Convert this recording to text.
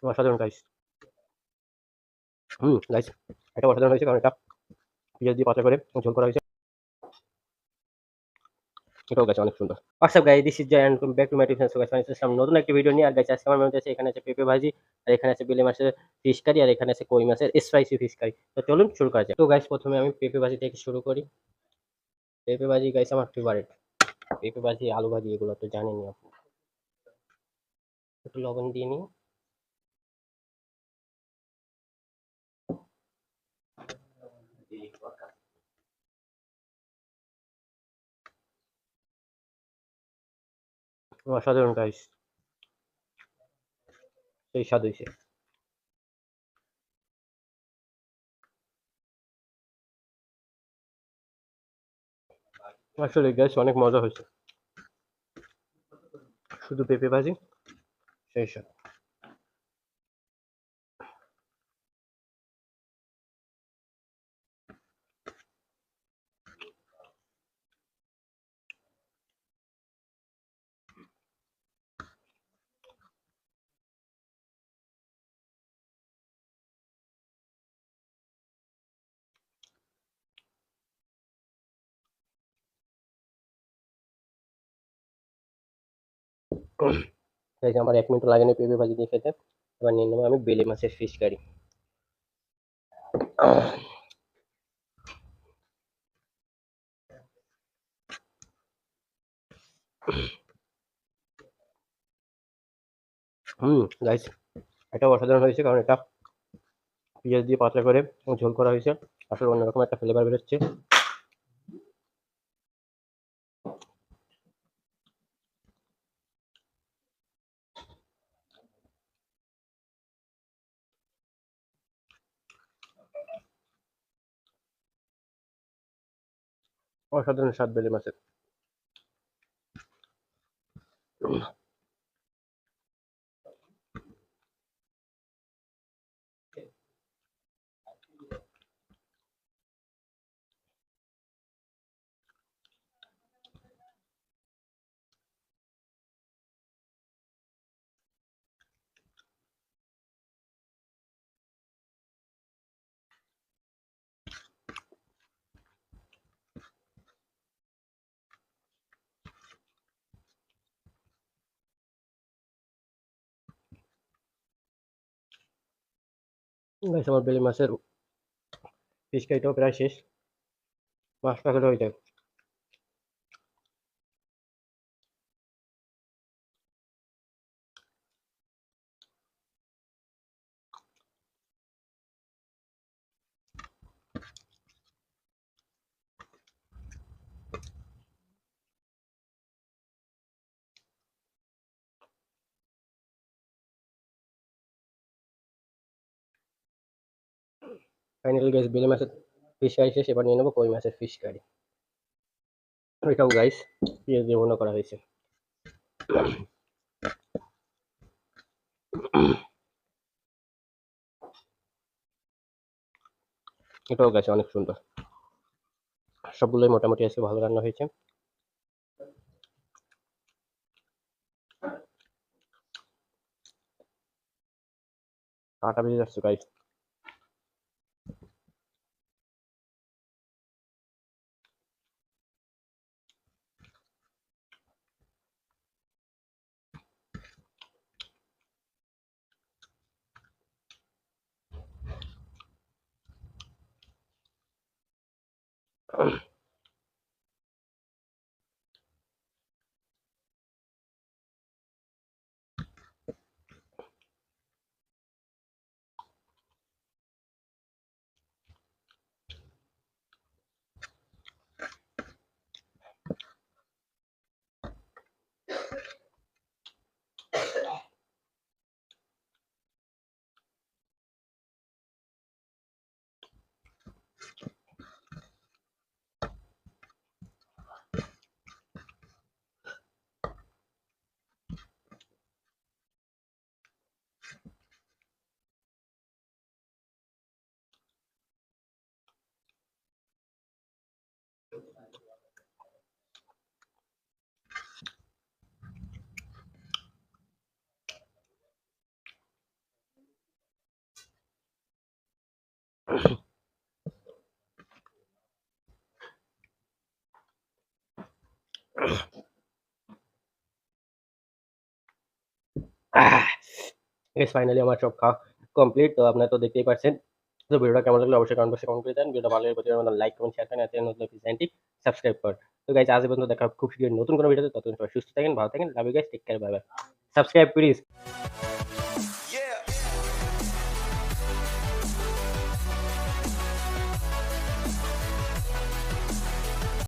অসাধারণ guys. Guys, এটা অসাধারণ হয়েছে কারণ এটা পেঁয়াজ দিয়ে পাতলা করে ঝোল করা হয়েছে। এটাও গাইস অনেক সুন্দর। WhatsApp guys, this is Joy and welcome back to my YouTube channel. So guys, নতুন একটি ভিডিও নিয়ে আর গাইস আজকে আমার মধ্যে আছে, এখানে আছে পেঁপে ভাজি, আর এখানে আছে বেলে মাছের ফিশ কারি, আর এখানে আছে কই মাছের স্পাইসি ফিশ কারি। তো চলুন শুরু করা যাক। তো গাইস, প্রথমে আমি পেঁপে ভাজি থেকে শুরু করি। পেঁপে ভাজি গাইস আমার ফেভারিট। পেঁপে ভাজি, আলু ভাজি এগুলো তো জানেনই আপনি। একটু লবণ দিয়ে নিই। অসাধারণ গাইস, সেই স্বাদ হয়েছে। আসলে গাইস অনেক মজা হয়েছে। শুধু পেঁপে ভাজি, সেই স্বাদ। গাইস আমার 1 মিনিটও লাগেনি পেঁপে ভাজি দিয়ে খেতে। এবার নিয়ে নেবো আমি বেলে মাছের ফিশ কারি। গাইস, এটাও অসাধারণ হয়েছে কারণ এটা পেঁয়াজ দিয়ে পাতলা করে ঝোল করা হয়েছে। আসলে অন্যরকম একটা ফ্লেভার বেরোচ্ছে। অসাধারণ স্বাদ বেলে মাছের। গাইস আমার বেলে মাছের ফিশ কারিটাও প্রায় শেষ। 5 টাকা হয়ে যায়। ফাইনালি গাইস বেলে মাছের ফিশ কারি শেষ। এবার নিয়ে নেবো কই মাছের ফিশ কারি। এটাও গাইস পেঁয়াজ দিয়ে ভুনা করা হয়েছে। এটাও গাইস অনেক সুন্দর। সবগুলোই মোটামুটি আজকে ভালো রান্না হয়েছে। কাটা বেজে যাচ্ছে গাইস। ফাইনালি আমার সব খাওয়া কমপ্লিট। তো আপনারা তো দেখতেই পারছেন। তো ভিডিওটা কেমন লাগলো অবশ্যই কমেন্ট বক্সে কমেন্ট করে জানান। ভিডিওটা ভালো লাগলে প্রতিদিনের লাইক কমেন্ট শেয়ার করেন আর চ্যানেল নতুন চ্যানেলটি সাবস্ক্রাইব করেন। তো গাইস আজ এই পর্যন্ত দেখা হবে খুব শীঘ্রই নতুন কোনো ভিডিওতে। ততদিন সবাই সুস্থ থাকেন, ভালো থাকেন। Love you guys, take care, bye bye. Subscribe please.